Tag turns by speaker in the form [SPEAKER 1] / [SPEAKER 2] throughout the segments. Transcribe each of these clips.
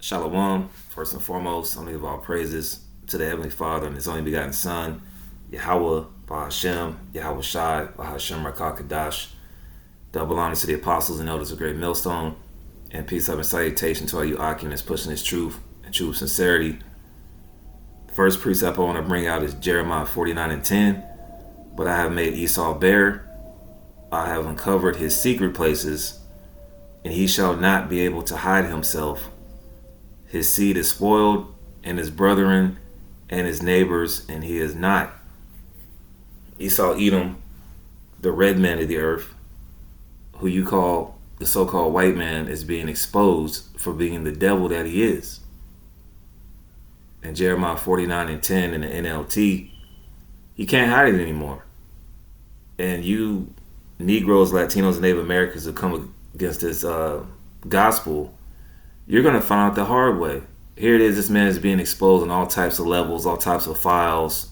[SPEAKER 1] Shalom, first and foremost, I give all praises to the Heavenly Father and His only begotten Son, Yahweh, Bahashem, Yahweh Shai, Bahashem Rakakadash. Double honor to the apostles and elders of Great Millstone, and peace, love, and salutation to all you occupants pushing this truth and true sincerity. The first precept I want to bring out is Jeremiah 49:10. But I have made Esau bare, I have uncovered his secret places, and he shall not be able to hide himself. His seed is spoiled, and his brethren and his neighbors, and he is not. Esau, Edom, the red man of the earth, who you call the so-called white man, is being exposed for being the devil that he is. In Jeremiah 49:10 in the NLT, he can't hide it anymore. And you Negroes, Latinos, and Native Americans who come against this gospel, you're going to find out the hard way. Here it is, this man is being exposed on all types of levels, all types of files,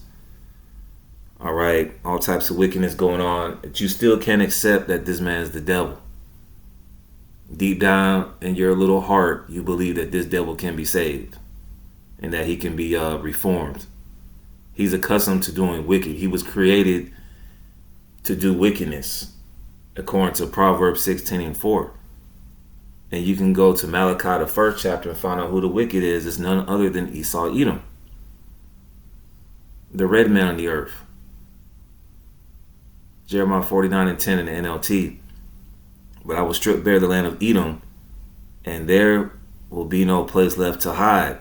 [SPEAKER 1] all right, all types of wickedness going on, but you still can't accept that this man is the devil. Deep down in your little heart, you believe that this devil can be saved and that he can be reformed. He's accustomed to doing wicked. He was created to do wickedness, according to Proverbs 16:4. And you can go to Malachi, the first chapter, and find out who the wicked is. It's none other than Esau, Edom, the red man on the earth. Jeremiah 49:10 in the NLT. But I will strip bare the land of Edom, and there will be no place left to hide.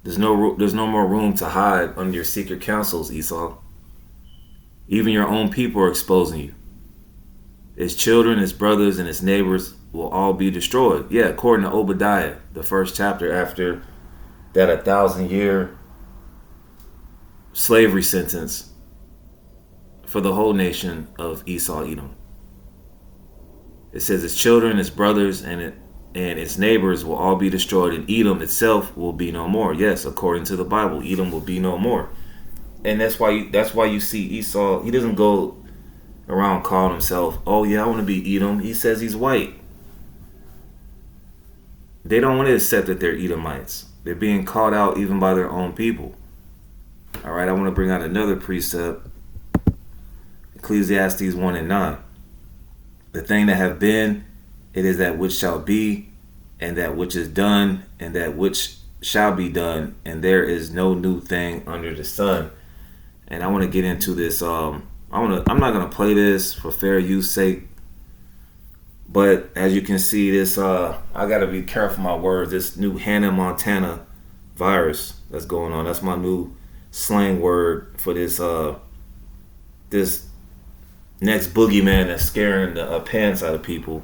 [SPEAKER 1] There's no more room to hide under your secret counsels, Esau. Even your own people are exposing you. His children, his brothers, and his neighbors will all be destroyed. Yeah, according to Obadiah, the first chapter, after that 1,000-year slavery sentence for the whole nation of Esau, Edom. It says his children, his brothers, and its neighbors will all be destroyed, and Edom itself will be no more. Yes, according to the Bible, Edom will be no more. And that's why you see Esau, he doesn't go around calling himself, oh yeah, I want to be Edom. He says he's white. They don't want to accept that they're Edomites. They're being called out even by their own people. All right, I want to bring out another precept. Ecclesiastes 1:9. The thing that have been, it is that which shall be, and that which is done, and that which shall be done, and there is no new thing under the sun. And I want to get into this. I'm not gonna play this for fair use sake, but as you can see, this I gotta be careful my words. This new Hannah Montana virus that's going on. That's my new slang word for this this next boogeyman that's scaring the pants out of people.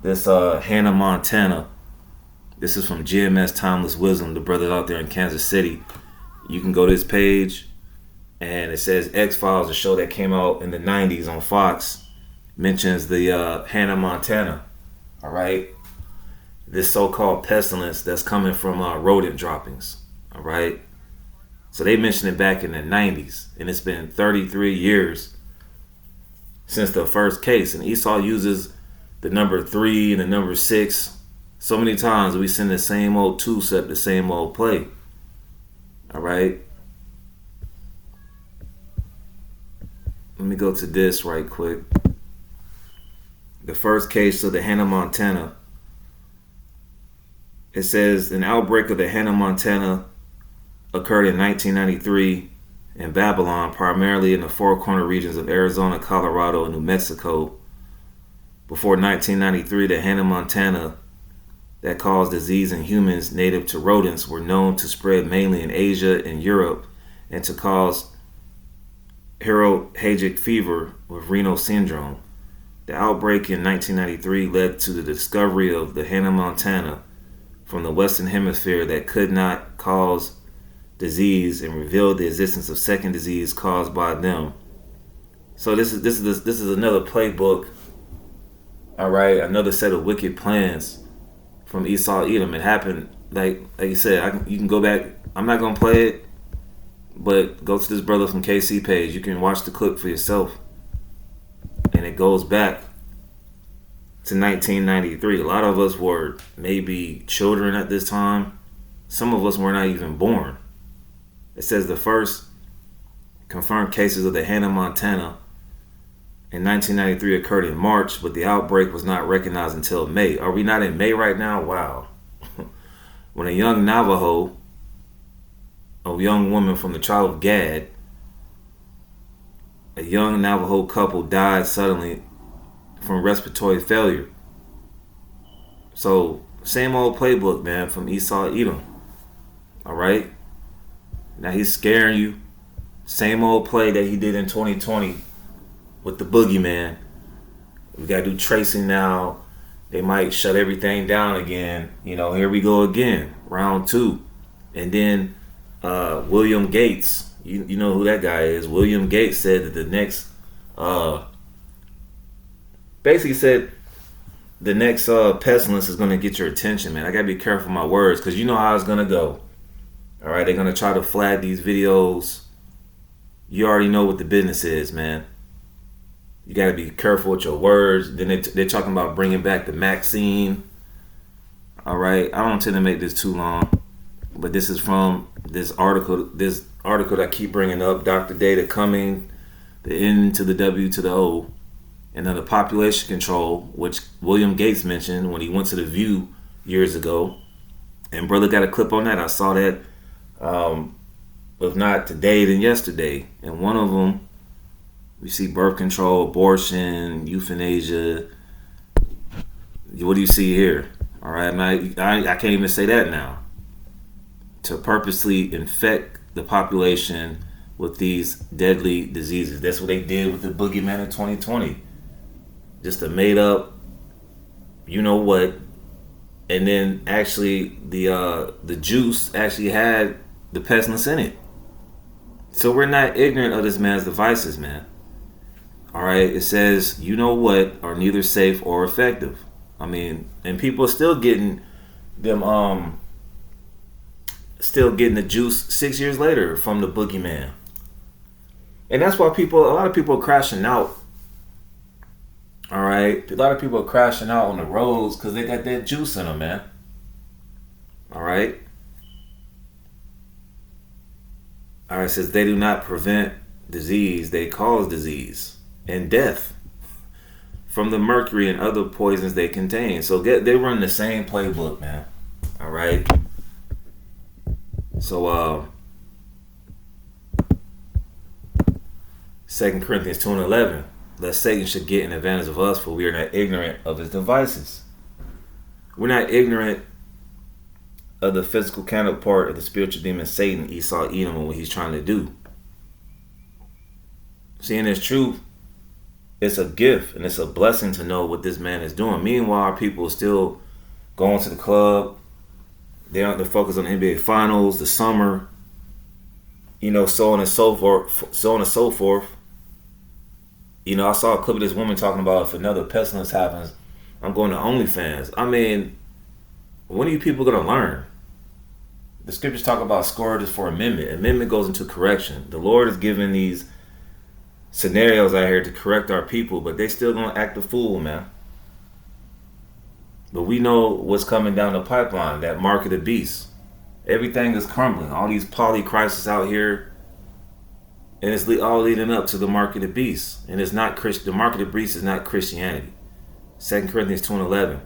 [SPEAKER 1] This Hannah Montana. This is from GMS Timeless Wisdom, the brothers out there in Kansas City. You can go to this page, and it says X-Files, a show that came out in the 90s on Fox, mentions the Hannah Montana. All right, this so-called pestilence that's coming from rodent droppings. All right, so they mentioned it back in the 90s, and it's been 33 years since the first case. And Esau uses the number 3 and the number 6 so many times. We send the same old two-step, the same old play. All right. Let me go to this right quick. The first case of the Hannah Montana. It says an outbreak of the Hannah Montana occurred in 1993 in Babylon, primarily in the four corner regions of Arizona, Colorado, and New Mexico. Before 1993, the Hannah Montana that caused disease in humans native to rodents were known to spread mainly in Asia and Europe, and to cause hemorrhagic fever with Reno syndrome. The outbreak in 1993 led to the discovery of the Hannah Montana from the Western Hemisphere that could not cause disease, and revealed the existence of second disease caused by them. So this is another playbook. All right, another set of wicked plans from Esau, Edom. It happened, like you said. You can go back. I'm not gonna play it, but go to this brother from KC page. You can watch the clip for yourself, and it goes back to 1993. A lot of us were maybe children at this time. Some of us were not even born. It says the first confirmed cases of the Hannah, Montana in 1993 occurred in March, but the outbreak was not recognized until May. Are we not in May right now? Wow. When a young Navajo, a young woman from the tribe of Gad, a young Navajo couple died suddenly from respiratory failure. So, same old playbook, man, from Esau Edom. All right? Now he's scaring you. Same old play that he did in 2020 with the boogeyman. We got to do tracing now. They might shut everything down again. You know, here we go again. Round 2. And then William Gates. You know who that guy is. William Gates said that the next... basically said the next pestilence is going to get your attention, man. I got to be careful with my words because you know how it's going to go. All right? They're going to try to flag these videos. You already know what the business is, man. You got to be careful with your words. Then they're talking about bringing back the Maxine. All right. I don't tend to make this too long, but this is from this article that I keep bringing up. Dr. Data Coming, the N to the W to the O, and then the population control, which William Gates mentioned when he went to the View years ago. And brother got a clip on that. I saw that, if not today, then yesterday. And one of them, we see birth control, abortion, euthanasia. What do you see here? All right, I can't even say that now. To purposely infect the population with these deadly diseases. That's what they did with the boogeyman in 2020. Just a made up, you know what? And then actually the juice actually had the pestilence in it. So we're not ignorant of this man's devices, man. All right, it says, you know what, are neither safe or effective. I mean, and people are still getting them, still getting the juice 6 years later from the boogeyman. And that's why a lot of people are crashing out. All right, a lot of people are crashing out on the roads because they got that juice in them, man. All right. All right, it says they do not prevent disease, they cause disease and death from the mercury and other poisons they contain. So they run the same playbook, man. All right. So 2 Corinthians 2:11, lest Satan should get an advantage of us, for we are not ignorant of his devices. We're not ignorant of the physical counterpart of the spiritual demon Satan, Esau Edom, and what he's trying to do. Seeing this truth, it's a gift and it's a blessing to know what this man is doing. Meanwhile, our people are still going to the club. They're focused on the NBA Finals, the summer, you know, so on and so forth. You know, I saw a clip of this woman talking about if another pestilence happens, I'm going to OnlyFans. I mean, when are you people going to learn? The scriptures talk about scourges for amendment. Amendment goes into correction. The Lord is giving these scenarios out here to correct our people, but they still going to act a fool, man. But we know what's coming down the pipeline, that mark of the beast. Everything is crumbling. All these polycrisis out here, and it's all leading up to the mark of the beast. And it's not the mark of the beast is not Christianity. 2 Corinthians 2:11.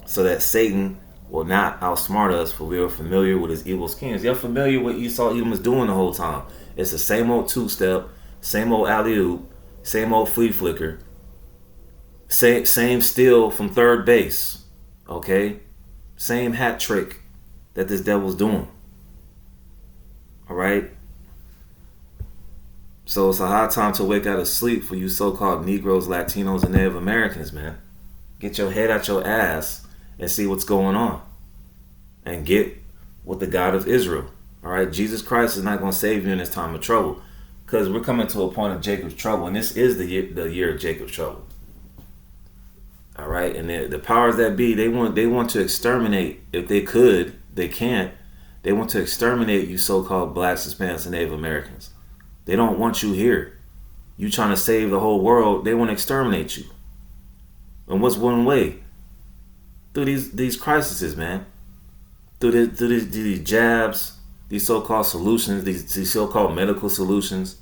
[SPEAKER 1] So that Satan will not outsmart us, for we are familiar with his evil schemes. You're familiar with what Esau Edom was doing the whole time. It's the same old two-step, same old alley-oop, same old flea flicker, same steal from third base, okay? Same hat trick that this devil's doing. All right? So it's a high time to wake out of sleep for you so-called Negroes, Latinos, and Native Americans, man. Get your head out your ass and see what's going on. And get with the God of Israel. All right? Jesus Christ is not going to save you in this time of trouble. Because we're coming to a point of Jacob's trouble. And this is the year of Jacob's trouble. All right? And the powers that be, they want to exterminate. If they could, they can't. They want to exterminate you so-called blacks, Hispanics, and Native Americans. They don't want you here. You trying to save the whole world, they want to exterminate you. And what's one way? Through these crises, man. Through these jabs, these so-called solutions, these so-called medical solutions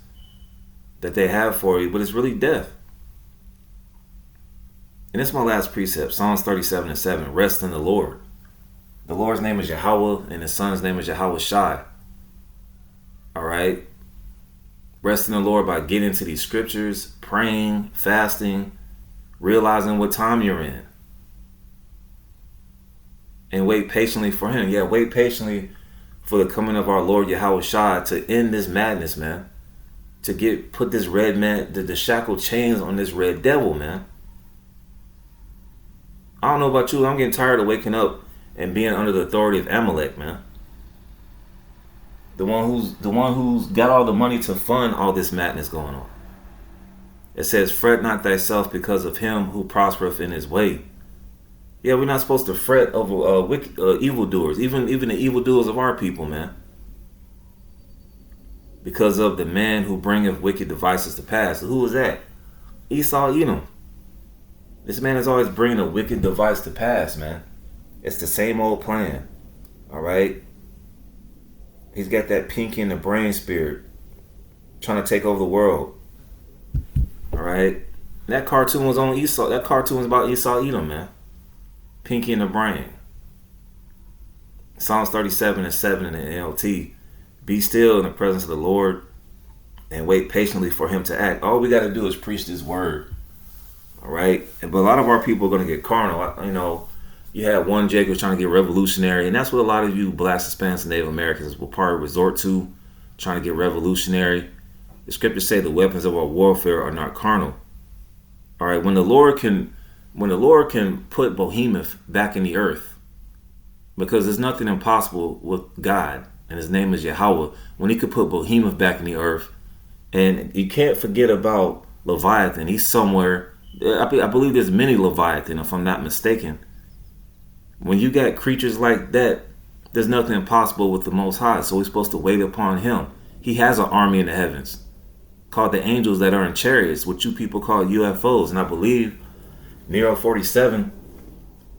[SPEAKER 1] that they have for you, but it's really death. And that's my last precept, Psalms 37:7. Rest in the Lord. The Lord's name is Yahweh, and His Son's name is Yahweh Shai. All right? Rest in the Lord by getting into these scriptures, praying, fasting, realizing what time you're in. And wait patiently for Him. Yeah, wait patiently for the coming of our Lord Yahweh Shai to end this madness, man. To put this red man, the shackled chains on this red devil, man. I don't know about you, I'm getting tired of waking up and being under the authority of Amalek, man. The one who's got all the money to fund all this madness going on. It says, fret not thyself because of him who prospereth in his way. Yeah, we're not supposed to fret over evildoers, even the evildoers of our people, man. Because of the man who bringeth wicked devices to pass. So who is that? Esau Edom. This man is always bringing a wicked device to pass, man. It's the same old plan. All right? He's got that pinky in the brain spirit, trying to take over the world. All right? That cartoon was on Esau. That cartoon was about Esau Edom, man. Pinky in the brain. Psalms 37:7 in the NLT. Be still in the presence of the Lord and wait patiently for Him to act. All we got to do is preach this word. All right? But a lot of our people are going to get carnal. You know, you had one Jacob trying to get revolutionary, and that's what a lot of you Blacks, Hispanics, and Native Americans will probably resort to, trying to get revolutionary. The scriptures say the weapons of our warfare are not carnal. All right, when the Lord can put Behemoth back in the earth, because there's nothing impossible with God, and His name is Yahweh. When He could put Behemoth back in the earth, and you can't forget about Leviathan. He's somewhere. I believe there's many Leviathan, if I'm not mistaken. When you got creatures like that, there's nothing impossible with the Most High. So we're supposed to wait upon Him. He has an army in the heavens called the angels that are in chariots, what you people call UFOs. And I believe Nero 47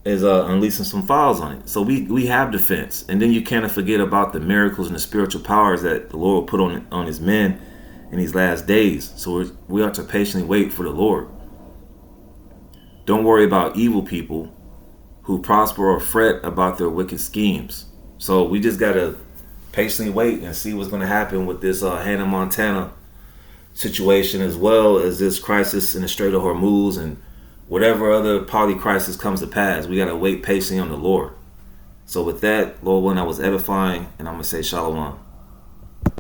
[SPEAKER 1] is unleashing some files on it. So we have defense. And then you can't forget about the miracles and the spiritual powers that the Lord will put on His men in these last days. So we are to patiently wait for the Lord. Don't worry about evil people who prosper or fret about their wicked schemes. So we just got to patiently wait and see what's going to happen with this Hannah Montana situation, as well as this crisis in the Strait of Hormuz and whatever other poly crisis comes to pass. We got to wait patiently on the Lord. So with that, Lord willing, I was edifying, and I'm going to say shalom.